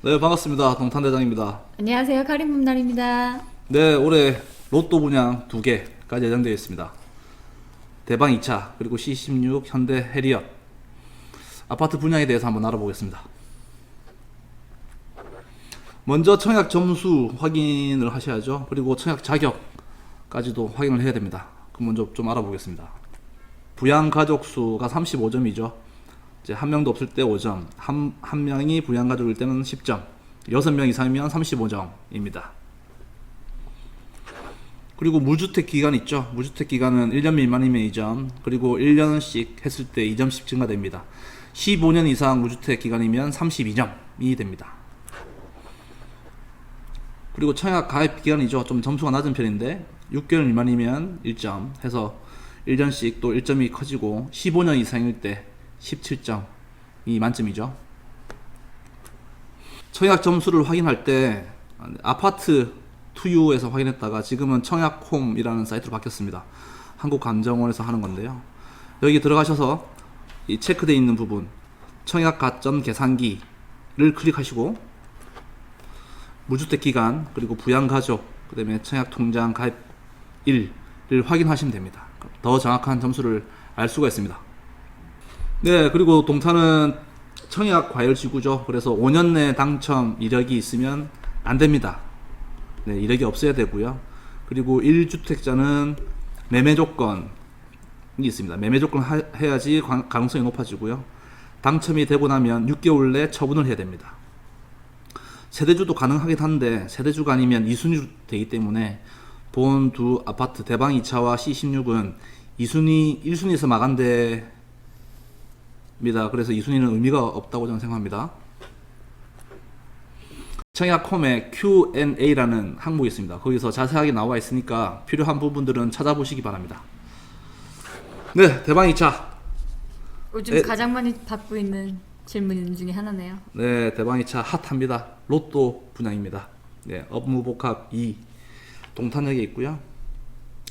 네, 반갑습니다. 동탄대장입니다. 안녕하세요. 카림봄날입니다. 네, 올해 로또 분양 2개까지 예정되어 있습니다. 대방 2차, 그리고 C16, 현대 해리엇. 아파트 분양에 대해서 한번 알아보겠습니다. 먼저 청약 점수 확인을 하셔야죠. 그리고 청약 자격까지도 확인을 해야 됩니다. 그럼 먼저 좀 알아보겠습니다. 부양 가족 수가 35점이죠. 이제 한 명도 없을 때 5점, 한 명이 부양 가족일 때는 10점, 6명 이상이면 35점입니다. 그리고 무주택 기간 있죠. 무주택 기간은 1년 미만이면 2점, 그리고 1년씩 했을 때 2점씩 증가됩니다. 15년 이상 무주택 기간이면 32점이 됩니다. 그리고 청약 가입 기간이죠. 좀 점수가 낮은 편인데 6개월 미만이면 1점 해서 1년씩 또 1점이 커지고 15년 이상일 때 17점이 만점이죠. 청약 점수를 확인할 때 아파트 투유에서 확인했다가 지금은 청약홈이라는 사이트로 바뀌었습니다. 한국감정원에서 하는 건데요. 여기 들어가셔서 이 체크되어 있는 부분 청약 가점 계산기를 클릭하시고 무주택 기간 그리고 부양 가족 그 다음에 청약 통장 가입일을 확인하시면 됩니다. 더 정확한 점수를 알 수가 있습니다. 네, 그리고 동탄은 청약 과열 지구죠. 그래서 5년 내 당첨 이력이 있으면 안 됩니다. 네, 이력이 없어야 되고요. 그리고 1주택자는 매매 조건이 있습니다. 매매 조건 해야지 가능성이 높아지고요. 당첨이 되고 나면 6개월 내 처분을 해야 됩니다. 세대주도 가능하긴 한데 세대주가 아니면 2순위로 되기 때문에 본 두 아파트 대방 2차와 C16은 2순위, 1순위에서 마감돼 입니다. 그래서 2순위는 의미가 없다고 저는 생각합니다. 청약홈에 Q&A라는 항목이 있습니다. 거기서 자세하게 나와 있으니까 필요한 부분들은 찾아보시기 바랍니다. 네, 대방 2차. 요즘 가장 많이 받고 있는 질문 중에 하나네요. 네, 대방 2차 핫합니다. 로또 분양입니다. 네, 업무복합 2 동탄역에 있고요.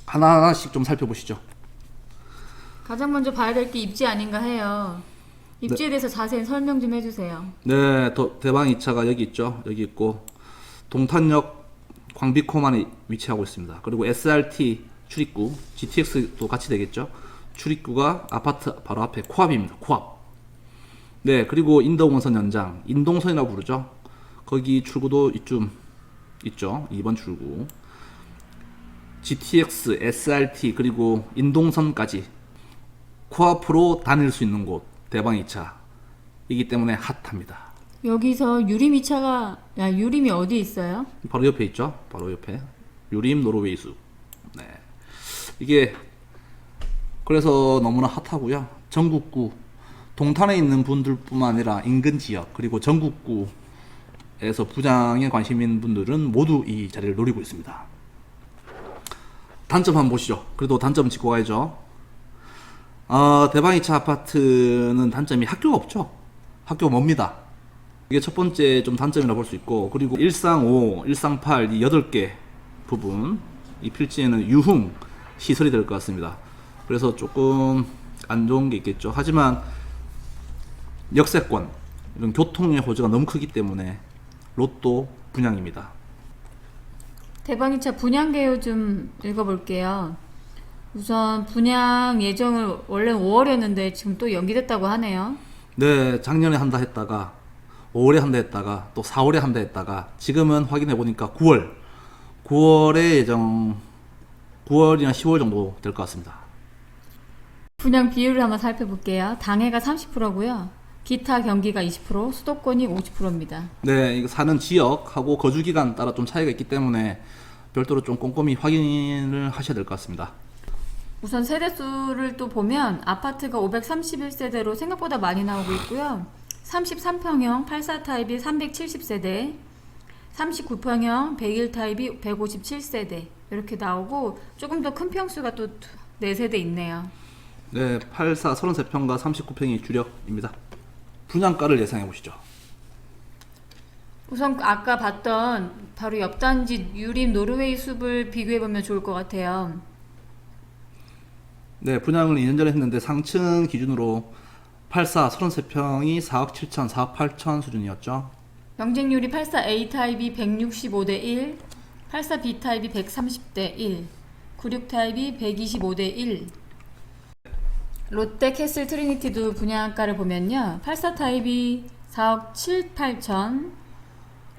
하나하나씩 좀 살펴보시죠. 가장 먼저 봐야 될 게 입지 아닌가 해요. 입지에 대해서 자세히 설명 좀 해주세요. 네, 대방 2차가 여기 있죠. 여기 있고 동탄역 광비코만에 위치하고 있습니다. 그리고 SRT 출입구, GTX도 같이 되겠죠. 출입구가 아파트 바로 앞에 코앞입니다. 코앞. 네, 그리고 인덕원선 연장, 인동선이라고 부르죠. 거기 출구도 이쯤 있죠. 2번 출구. GTX, SRT 그리고 인동선까지 코앞으로 다닐 수 있는 곳 대방 2차이기 때문에 핫합니다. 여기서 유림이 어디 있어요? 바로 옆에 있죠. 바로 옆에 유림 노르웨이수. 네, 이게 그래서 너무나 핫하고요. 전국구 동탄에 있는 분들뿐만 아니라 인근 지역 그리고 전국구에서 부장에 관심 있는 분들은 모두 이 자리를 노리고 있습니다. 단점 한번 보시죠. 그래도 단점 짚고 가야죠. 대방 2차 아파트는 단점이 학교가 없죠. 학교가 멉니다. 이게 첫 번째 좀 단점이라 볼 수 있고, 그리고 135, 138, 이 8개 부분, 이 필지에는 유흥 시설이 될 것 같습니다. 그래서 조금 안 좋은 게 있겠죠. 하지만 역세권, 이런 교통의 호재가 너무 크기 때문에 로또 분양입니다. 대방 2차 분양 개요 좀 읽어볼게요. 우선 분양 예정을 원래 5월이었는데 지금 또 연기됐다고 하네요. 네, 작년에 한다 했다가 5월에 한다 했다가 또 4월에 한다 했다가 지금은 확인해 보니까 9월에 예정 9월이나 10월 정도 될 것 같습니다. 분양 비율을 한번 살펴볼게요. 당해가 30%고요. 기타 경기가 20%, 수도권이 50%입니다. 네, 이거 사는 지역하고 거주 기간 따라 좀 차이가 있기 때문에 별도로 좀 꼼꼼히 확인을 하셔야 될 것 같습니다. 우선 세대수를 또 보면 아파트가 531세대로 생각보다 많이 나오고 있고요. 33평형 84 타입이 370세대, 39평형 101 타입이 157세대 이렇게 나오고 조금 더 큰 평수가 또 4세대 있네요. 네, 84 33평과 39평이 주력입니다. 분양가를 예상해 보시죠. 우선 아까 봤던 바로 옆 단지 유림 노르웨이 숲을 비교해보면 좋을 것 같아요. 네, 분양을 2년 전에 했는데 상층 기준으로 84 33평이 4억 7천, 4억 8천 수준이었죠. 경쟁률이 84A 타입이 165대 1, 84B 타입이 130대 1, 96 타입이 125대 1. 롯데 캐슬 트리니티도 분양가를 보면요. 84 타입이 4억 7, 8천,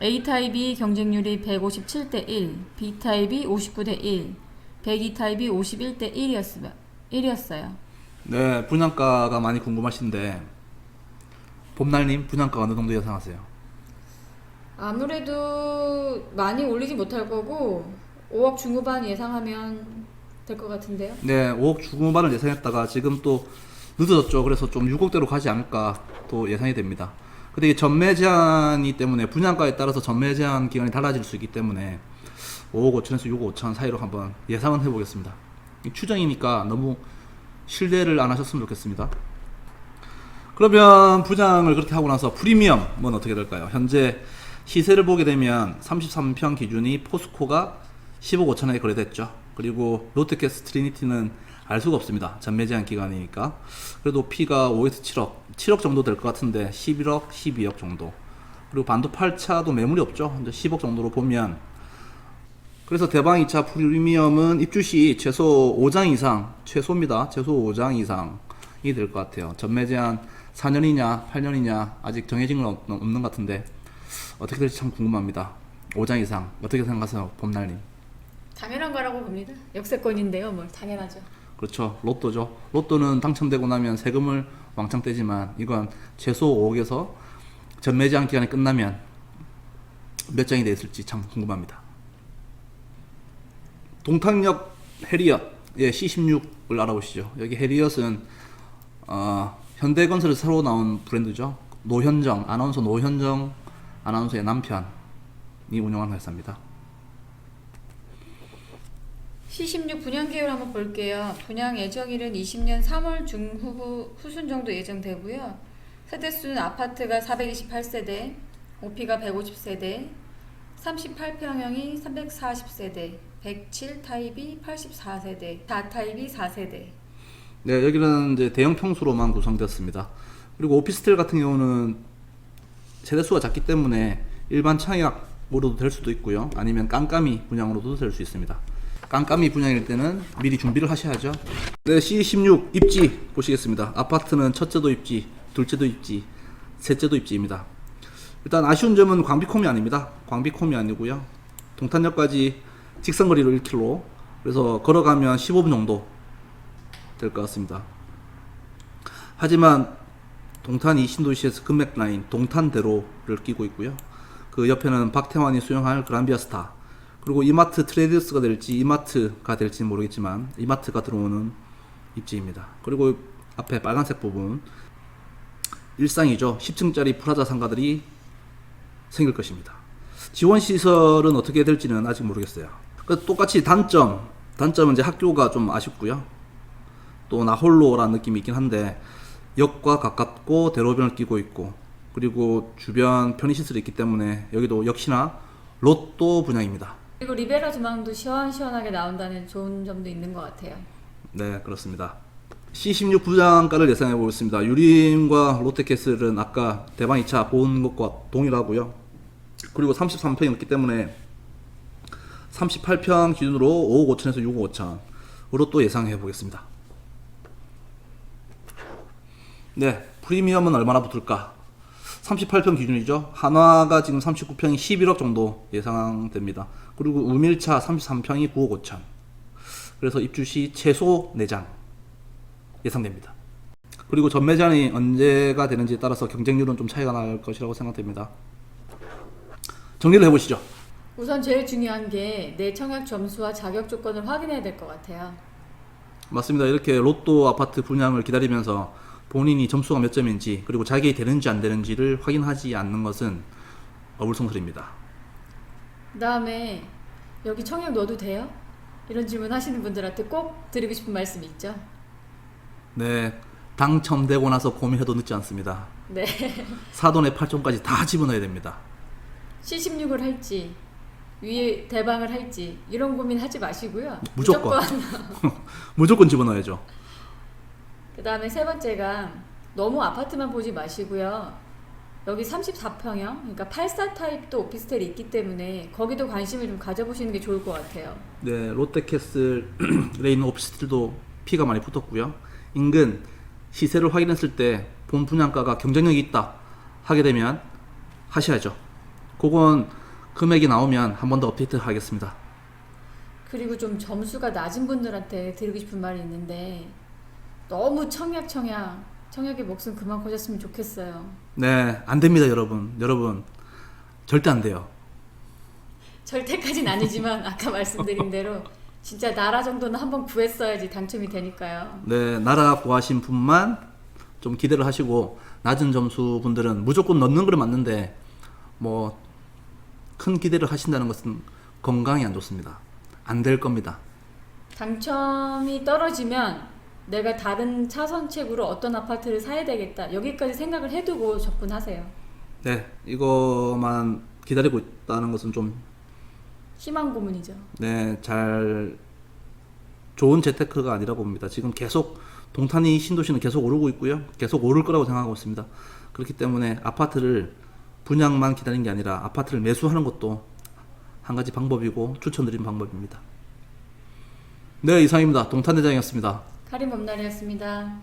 A 타입이 경쟁률이 157대 1, B 타입이 59대 1, 102 타입이 51대 1이었어요. 네, 분양가가 많이 궁금하신데 봄날님 분양가 어느 정도 예상하세요? 아무래도 많이 올리지 못할 거고 5억 중후반 예상하면 될 것 같은데요. 네, 5억 중후반을 예상했다가 지금 또 늦어졌죠. 그래서 좀 6억대로 가지 않을까 또 예상이 됩니다. 근데 이 전매 제한이 때문에 분양가에 따라서 전매 제한 기간이 달라질 수 있기 때문에 5억 5천에서 6억 5천 사이로 한번 예상은 해보겠습니다. 이 추정이니까 너무 신뢰를 안 하셨으면 좋겠습니다. 그러면 분양을 그렇게 하고 나서 프리미엄은 어떻게 될까요? 현재 시세를 보게 되면 33평 기준이 포스코가 10억 5천에 거래됐죠. 그리고 롯데캐슬 트리니티는 알 수가 없습니다. 전매 제한 기간이니까. 그래도 P가 5에서 7억 정도 될 것 같은데 11억, 12억 정도. 그리고 반도 8차도 매물이 없죠. 이제 10억 정도로 보면. 그래서 대방 2차 프리미엄은 입주 시 최소 5장 이상, 최소입니다. 최소 5장 이상이 될 것 같아요. 전매 제한 4년이냐, 8년이냐 아직 정해진 건 없는 것 같은데 어떻게 될지 참 궁금합니다. 5장 이상 어떻게 생각하세요, 봄날님? 당연한 거라고 봅니다. 역세권인데요, 뭘 당연하죠. 그렇죠. 로또죠. 로또는 당첨되고 나면 세금을 왕창 떼지만 이건 최소 5억에서 전매 제한 기간이 끝나면 몇 장이 돼 있을지 참 궁금합니다. 동탄역 해리엇 C16을 알아보시죠. 여기 해리엇은 현대건설에서 새로 나온 브랜드죠. 노현정 아나운서, 노현정 아나운서의 남편이 운영하는 회사입니다. C16 분양 계획을 한번 볼게요. 분양 예정일은 20년 3월 중후부 후순 정도 예정되고요. 세대수는 아파트가 428세대, 오피가 150세대, 38평형이 340세대, 107 타입이 84세대, 4 타입이 4세대. 네, 여기는 이제 대형 평수로만 구성되었습니다. 그리고 오피스텔 같은 경우는 세대수가 작기 때문에 일반 청약으로도 될 수도 있고요. 아니면 깜깜이 분양으로도 될 수 있습니다. 깜깜이 분양일 때는 미리 준비를 하셔야죠. 네, C16 입지 보시겠습니다. 아파트는 첫째도 입지, 둘째도 입지, 셋째도 입지입니다. 일단 아쉬운 점은 광비콤이 아닙니다. 광비콤이 아니고요. 동탄역까지 직선거리로 1km, 그래서 걸어가면 15분 정도 될 것 같습니다. 하지만 동탄 이신도시에서 금맥라인 동탄대로를 끼고 있고요. 그 옆에는 박태환이 수영할 그란비아스타, 그리고 이마트 트레이더스가 될지 이마트가 될지는 모르겠지만 이마트가 들어오는 입지입니다. 그리고 앞에 빨간색 부분 일상이죠. 10층짜리 프라자 상가들이 생길 것입니다. 지원 시설은 어떻게 될지는 아직 모르겠어요. 똑같이 단점은 이제 학교가 좀 아쉽고요. 또 나홀로라는 느낌이 있긴 한데 역과 가깝고 대로변을 끼고 있고, 그리고 주변 편의시설이 있기 때문에 여기도 역시나 로또 분양입니다. 그리고 리베라 조망도 시원시원하게 나온다는 좋은 점도 있는 것 같아요. 네, 그렇습니다. C16 분양가를 예상해 보겠습니다. 유림과 롯데캐슬은 아까 대방 2차 본 것과 동일하고요. 그리고 33평이었기 때문에 38평 기준으로 5억 5천에서 6억 5천으로 또 예상해 보겠습니다. 네, 프리미엄은 얼마나 붙을까? 38평 기준이죠. 한화가 지금 39평이 11억 정도 예상됩니다. 그리고 우밀차 33평이 9억 5천. 그래서 입주 시 최소 4장 예상됩니다. 그리고 전매 제한이 언제가 되는지에 따라서 경쟁률은 좀 차이가 날 것이라고 생각됩니다. 정리를 해보시죠. 우선 제일 중요한 게 내 청약 점수와 자격 조건을 확인해야 될 것 같아요. 맞습니다. 이렇게 로또 아파트 분양을 기다리면서 본인이 점수가 몇 점인지, 그리고 자격이 되는지 안 되는지를 확인하지 않는 것은 어불성설입니다. 그 다음에 여기 청약 넣어도 돼요? 이런 질문 하시는 분들한테 꼭 드리고 싶은 말씀이 있죠. 네, 당첨되고 나서 고민해도 늦지 않습니다. 네. 사돈의 8종까지 다 집어넣어야 됩니다. C16을 할지 위에 대방을 할지 이런 고민 하지 마시고요. 무조건 무조건 집어넣어야죠. 그 다음에 세 번째가 너무 아파트만 보지 마시고요. 여기 34평형, 그러니까 84 타입도 오피스텔이 있기 때문에 거기도 관심을 좀 가져보시는 게 좋을 것 같아요. 네, 롯데캐슬에 있는 오피스텔도 피가 많이 붙었고요. 인근 시세를 확인했을 때 본 분양가가 경쟁력이 있다 하게 되면 하셔야죠. 그건 금액이 나오면 한 번 더 업데이트 하겠습니다. 그리고 좀 점수가 낮은 분들한테 드리고 싶은 말이 있는데 너무 청약의 목숨 그만 거셨으면 좋겠어요. 네, 안 됩니다, 여러분. 절대 안 돼요. 절대까지는 아니지만 아까 말씀드린 대로 진짜 나라 정도는 한번 구했어야지 당첨이 되니까요. 네, 나라 구하신 분만 좀 기대를 하시고, 낮은 점수 분들은 무조건 넣는 걸 맞는데 뭐 큰 기대를 하신다는 것은 건강에 안 좋습니다. 안 될 겁니다. 당첨이 떨어지면 내가 다른 차선책으로 어떤 아파트를 사야 되겠다, 여기까지 생각을 해두고 접근하세요. 네, 이거만 기다리고 있다는 것은 좀, 희망 고문이죠. 네, 좋은 재테크가 아니라고 봅니다. 지금 계속 동탄이 신도시는 계속 오르고 있고요. 계속 오를 거라고 생각하고 있습니다. 그렇기 때문에 아파트를 분양만 기다리는 게 아니라 아파트를 매수하는 것도 한 가지 방법이고 추천드린 방법입니다. 네, 이상입니다. 동탄대장이었습니다. 카림 범날이었습니다.